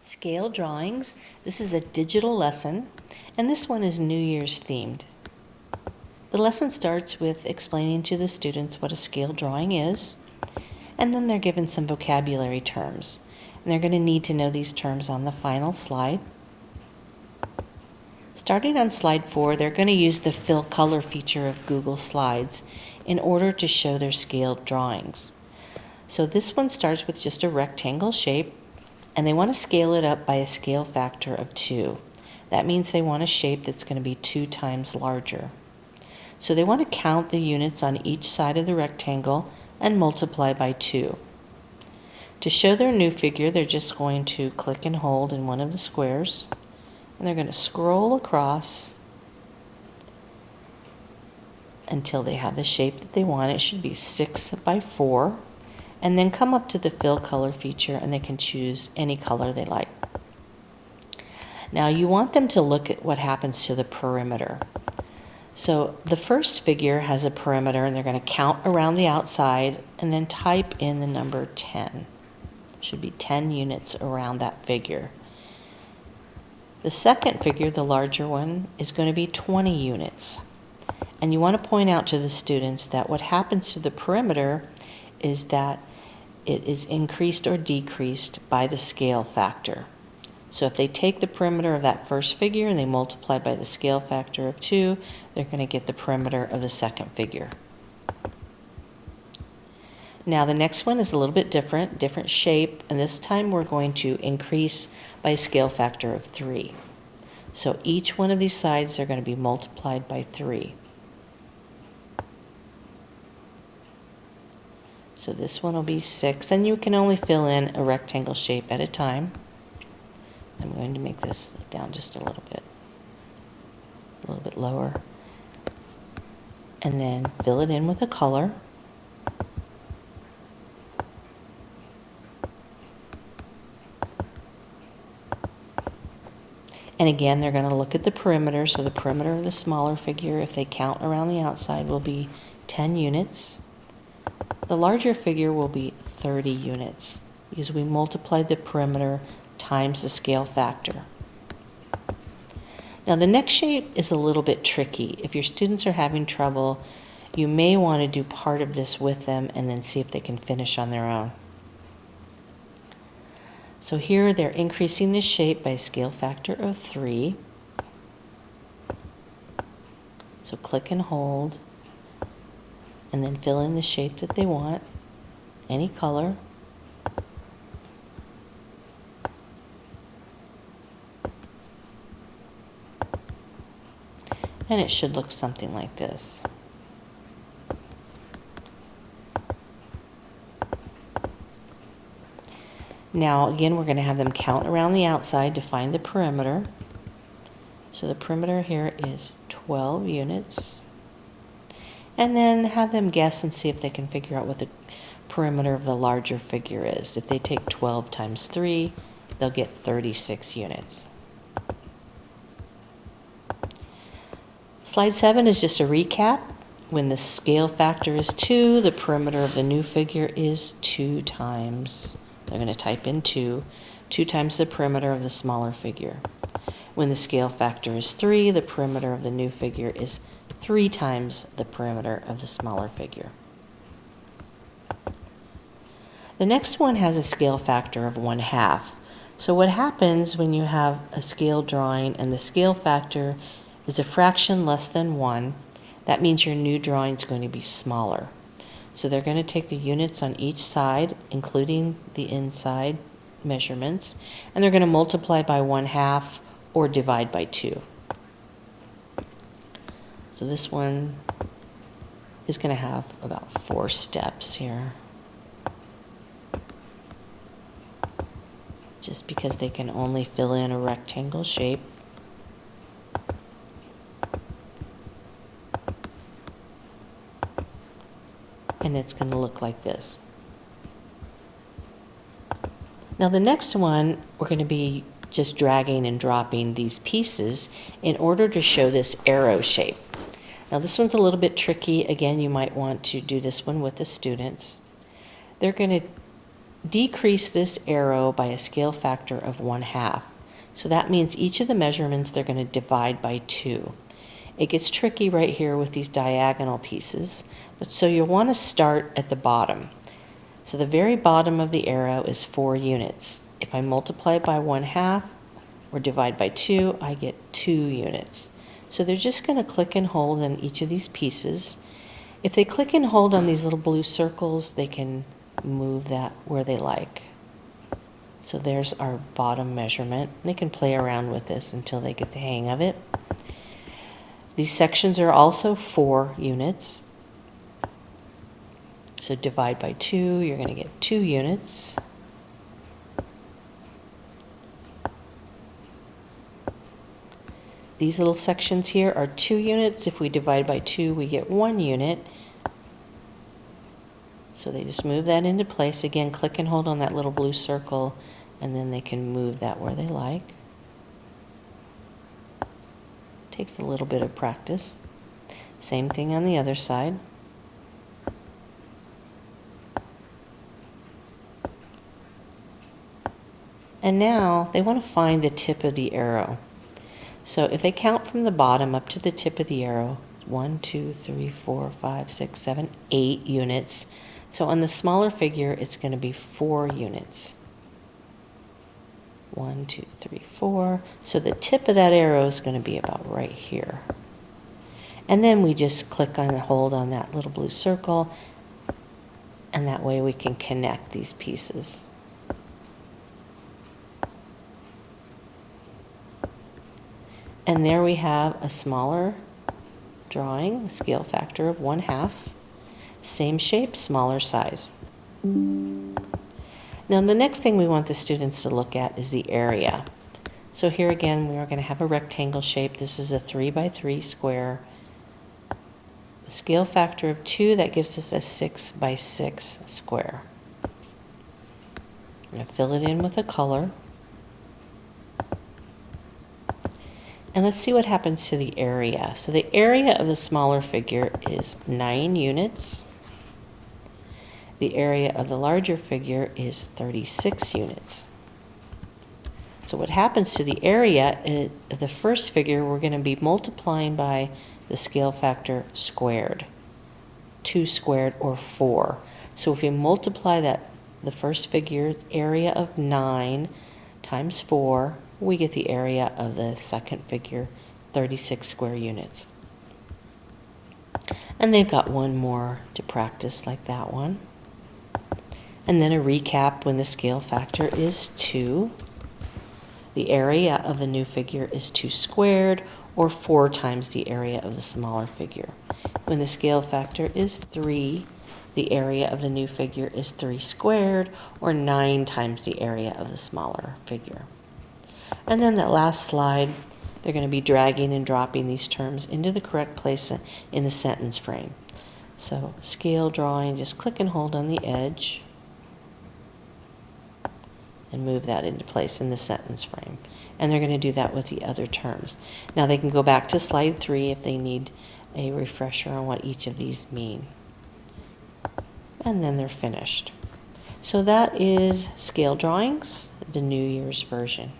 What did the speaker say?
Scale drawings. This is a digital lesson, and this one is New Year's themed. The lesson starts with explaining to the students what a scale drawing is, and then they're given some vocabulary terms. And they're going to need to know these terms on the final slide. Starting on slide 4, they're going to use the fill color feature of Google Slides in order to show their scaled drawings. So this one starts with just a rectangle shape, and they want to scale it up by a scale factor of 2. That means they want a shape that's going to be 2 times larger. So they want to count the units on each side of the rectangle and multiply by 2. To show their new figure, they're just going to click and hold in one of the squares, and they're going to scroll across until they have the shape that they want. It should be 6 by 4. And then come up to the fill color feature, and they can choose any color they like. Now you want them to look at what happens to the perimeter. So the first figure has a perimeter, and they're going to count around the outside and then type in the number 10. Should be 10 units around that figure. The second figure, the larger one, is going to be 20 units. And you want to point out to the students that what happens to the perimeter is that it is increased or decreased by the scale factor. So if they take the perimeter of that first figure and they multiply by the scale factor of 2, they're going to get the perimeter of the second figure. Now the next one is a little bit different shape, and this time we're going to increase by a scale factor of 3. So each one of these sides are going to be multiplied by 3. So this one will be 6, and you can only fill in a rectangle shape at a time. I'm going to make this down just a little bit lower. And then fill it in with a color. And again, they're going to look at the perimeter. So the perimeter of the smaller figure, if they count around the outside, will be 10 units. The larger figure will be 30 units because we multiplied the perimeter times the scale factor. Now the next shape is a little bit tricky. If your students are having trouble, you may want to do part of this with them and then see if they can finish on their own. So here they're increasing the shape by a scale factor of 3. So click and hold, and then fill in the shape that they want, any color. And it should look something like this. Now again, we're going to have them count around the outside to find the perimeter. So the perimeter here is 12 units. And then have them guess and see if they can figure out what the perimeter of the larger figure is. If they take 12 times 3, they'll get 36 units. Slide 7 is just a recap. When the scale factor is 2, the perimeter of the new figure is 2 times. They're going to type in 2 times the perimeter of the smaller figure. When the scale factor is 3, the perimeter of the new figure is 3 times the perimeter of the smaller figure. The next one has a scale factor of 1/2. So what happens when you have a scale drawing and the scale factor is a fraction less than 1, that means your new drawing is going to be smaller. So they're going to take the units on each side, including the inside measurements, and they're going to multiply by 1/2 or divide by 2. So this one is going to have about 4 steps here. Just because they can only fill in a rectangle shape. And it's going to look like this. Now the next one, we're going to be just dragging and dropping these pieces in order to show this arrow shape. Now this one's a little bit tricky. Again, you might want to do this one with the students. They're going to decrease this arrow by a scale factor of 1/2. So that means each of the measurements they're going to divide by 2. It gets tricky right here with these diagonal pieces, but so you'll want to start at the bottom. So the very bottom of the arrow is 4 units. If I multiply by 1/2 or divide by 2, I get 2 units. So they're just going to click and hold on each of these pieces. If they click and hold on these little blue circles, they can move that where they like. So there's our bottom measurement. They can play around with this until they get the hang of it. These sections are also 4 units. So divide by 2, you're going to get 2 units. These little sections here are 2 units. If we divide by 2, we get 1 unit. So they just move that into place. Again, click and hold on that little blue circle, and then they can move that where they like. Takes a little bit of practice. Same thing on the other side. And now they want to find the tip of the arrow. So if they count from the bottom up to the tip of the arrow, 1, 2, 3, 4, 5, 6, 7, 8 units. So on the smaller figure, it's going to be 4 units. 1, 2, 3, 4. So the tip of that arrow is going to be about right here. And then we just click on and hold on that little blue circle, and that way we can connect these pieces. And there we have a smaller drawing, scale factor of 1/2. Same shape, smaller size. Now the next thing we want the students to look at is the area. So here again, we are going to have a rectangle shape. This is a 3 by 3 square. A scale factor of 2, that gives us a 6 by 6 square. I'm going to fill it in with a color. And let's see what happens to the area. So the area of the smaller figure is 9 units. The area of the larger figure is 36 units. So what happens to the area of the first figure, we're going to be multiplying by the scale factor squared. 2 squared, or 4. So if we multiply the first figure area of 9 times 4, we get the area of the second figure, 36 square units. And they've got one more to practice like that one. And then a recap when the scale factor is 2. The area of the new figure is 2 squared, or 4 times the area of the smaller figure. When the scale factor is 3, the area of the new figure is 3 squared, or 9 times the area of the smaller figure. And then that last slide, they're going to be dragging and dropping these terms into the correct place in the sentence frame. So scale drawing, just click and hold on the edge and move that into place in the sentence frame. And they're going to do that with the other terms. Now they can go back to slide 3 if they need a refresher on what each of these mean. And then they're finished. So that is scale drawings, the New Year's version.